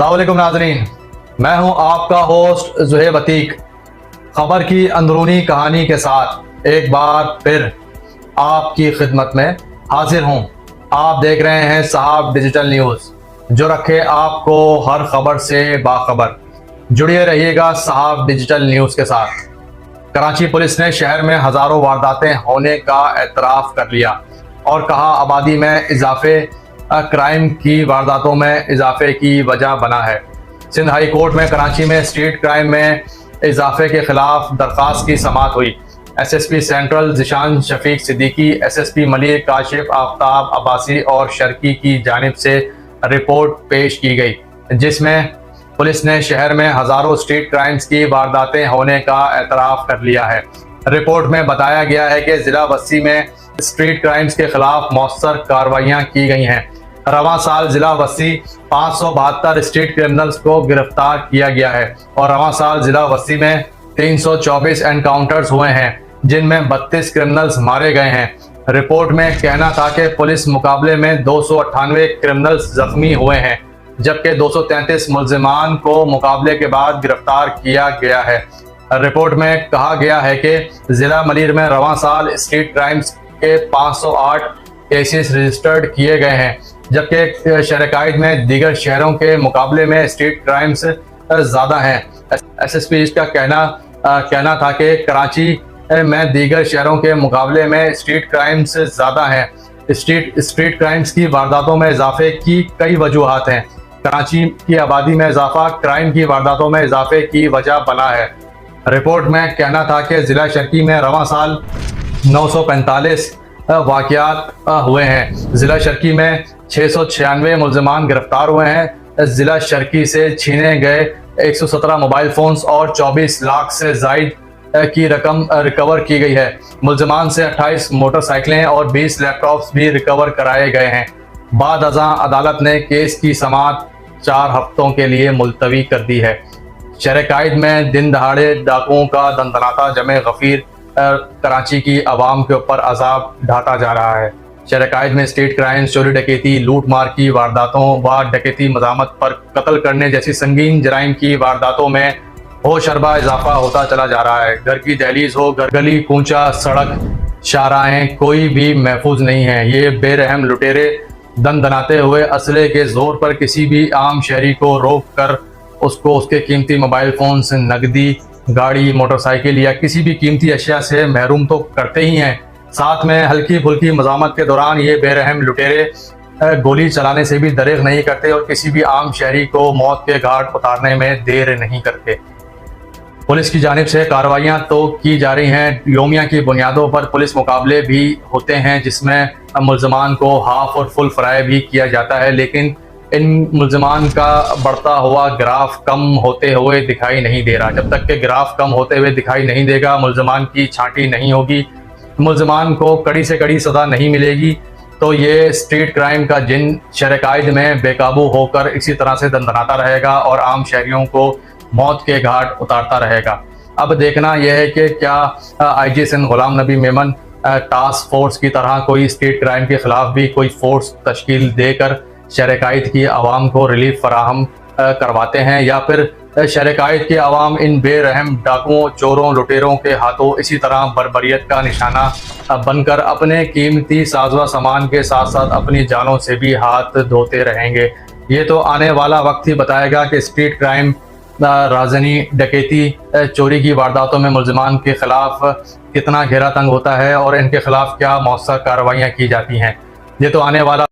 अस्सलाम वालेकुम नाज़रीन, मैं हूं आपका होस्ट ज़ुहैब अतीक। खबर की अंदरूनी कहानी के साथ एक बार फिर आपकी खिदमत में हाजिर हूं। आप देख रहे हैं साहब डिजिटल न्यूज़, जो रखे आपको हर खबर से बाखबर। जुड़िए रहिएगा साहब डिजिटल न्यूज़ के साथ। कराची पुलिस ने शहर में हज़ारों वारदातें होने का एतराफ़ कर लिया और कहा आबादी में इजाफे क्राइम की वारदातों में इजाफे की वजह बना है। सिंध हाई कोर्ट में कराची में स्ट्रीट क्राइम में इजाफे के खिलाफ दरख्वास्त की समाअत हुई। SSP central Zeeshan Shafiq Siddiqui, SSP Malik Kashif, Aftab Abbasi और शर्की की जानिब से रिपोर्ट पेश की गई, जिसमें पुलिस ने शहर में हज़ारों स्ट्रीट क्राइम्स की वारदातें होने का एतराफ़ कर लिया है। रिपोर्ट में बताया गया है कि ज़िला वस्सी में स्ट्रीट क्राइम्स के खिलाफ मौसर कार्रवाइयाँ की गई हैं। रवां साल जिला वस्सी 572 स्ट्रीट क्रिमिनल्स को गिरफ्तार किया गया है और रवां साल जिला वस्सी में 324 एनकाउंटर्स हुए हैं, जिनमें 32 क्रिमिनल्स मारे गए हैं। रिपोर्ट में कहना था कि पुलिस मुकाबले में 298 क्रिमिनल्स जख्मी हुए हैं, जबकि 233 मुल्जिमान को मुकाबले के बाद गिरफ्तार किया गया है। रिपोर्ट में कहा गया है कि जिला मलीर में रवां साल स्ट्रीट क्राइम्स के 508 केसेस रजिस्टर्ड किए गए हैं, जबकि शहर में दीगर शहरों के मुकाबले में स्ट्रीट क्राइम्स ज़्यादा हैं। SSP का कहना था कि कराची में दीगर शहरों के मुकाबले में स्ट्रीट क्राइम्स ज़्यादा हैं। स्ट्रीट क्राइम्स की वारदातों में इजाफे की कई वजूहात हैं। कराची की आबादी में इजाफा क्राइम की वारदातों में इजाफे की वजह बना है। रिपोर्ट में कहना था कि ज़िला शर्की में रवां साल 945 वाक़यात हुए हैं। ज़िला शर्की में 696 मुल्ज़िमान गिरफ्तार हुए हैं। ज़िला शर्की से छीने गए 117 मोबाइल फ़ोन्स और 24 लाख से ज़ायद की रकम रिकवर की गई है। मुल्ज़िमान से 28 मोटरसाइकिलें और 20 लैपटॉप्स भी रिकवर कराए गए हैं। बाद अज़ां अदालत ने केस की समाअत 4 हफ्तों के लिए मुलतवी कर दी है। शहर कायद में दिन दहाड़े डाकुओं का दंदनाता जमे गफ़ीर कराची की आवाम के ऊपर अजाब ढाता जा रहा है। शहर कायद में स्ट्रीट क्राइम, चोरी डकैती, लूट मार की वारदातों व डकैती, मज़ामत पर कत्ल करने जैसी संगीन जराइम की वारदातों में होशरबा इजाफा होता चला जा रहा है। घर की दहलीज हो, गली कूंचा, सड़क शाहराहें, कोई भी महफूज नहीं है। ये बेरहम लुटेरे दन दनाते हुए असले के जोर पर किसी भी आम शहरी को रोक कर उसको उसके कीमती मोबाइल फ़ोन से, नकदी, गाड़ी, मोटरसाइकिल या किसी भी कीमती अशिया से महरूम तो करते ही हैं, साथ में हल्की फुल्की मज़ामत के दौरान ये बेरहम लुटेरे गोली चलाने से भी दरेग नहीं करते और किसी भी आम शहरी को मौत के घाट उतारने में देर नहीं करते। पुलिस की जानिब से कार्रवाइयाँ तो की जा रही हैं। योमिया की बुनियादों पर पुलिस मुकाबले भी होते हैं, जिसमें मुल्ज़िमान को हाफ और फुल फ्राई भी किया जाता है, लेकिन इन मुल्ज़िमान का बढ़ता हुआ ग्राफ कम होते हुए दिखाई नहीं दे रहा। जब तक के ग्राफ कम होते हुए दिखाई नहीं देगा, मुल्ज़िमान की छांटी नहीं होगी, मुल्ज़िमान को कड़ी से कड़ी सज़ा नहीं मिलेगी, तो ये स्ट्रीट क्राइम का जिन शहर कायद में बेकाबू होकर इसी तरह से दंदनाता रहेगा और आम शहरियों को मौत के घाट उतारता रहेगा। अब देखना यह है कि क्या IG Sindh Ghulam Nabi Memon task force की तरह कोई स्ट्रीट क्राइम के खिलाफ भी कोई फोर्स तश्कील देकर शहर कायद की आवाम को रिलीफ फराहम करवाते हैं, या फिर शहर कायद की आवाम इन बेरहम डाकुओं, चोरों, लुटेरों के हाथों इसी तरह बर्बरियत का निशाना बनकर अपने कीमती साजवा सामान के साथ साथ अपनी जानों से भी हाथ धोते रहेंगे। ये तो आने वाला वक्त ही बताएगा कि स्ट्रीट क्राइम, राजनी, डकैती, चोरी की वारदातों में मुल्ज़िमान के खिलाफ कितना घेरा तंग होता है और इनके खिलाफ क्या मौसर कार्रवाइयाँ की जाती हैं। ये तो आने वाला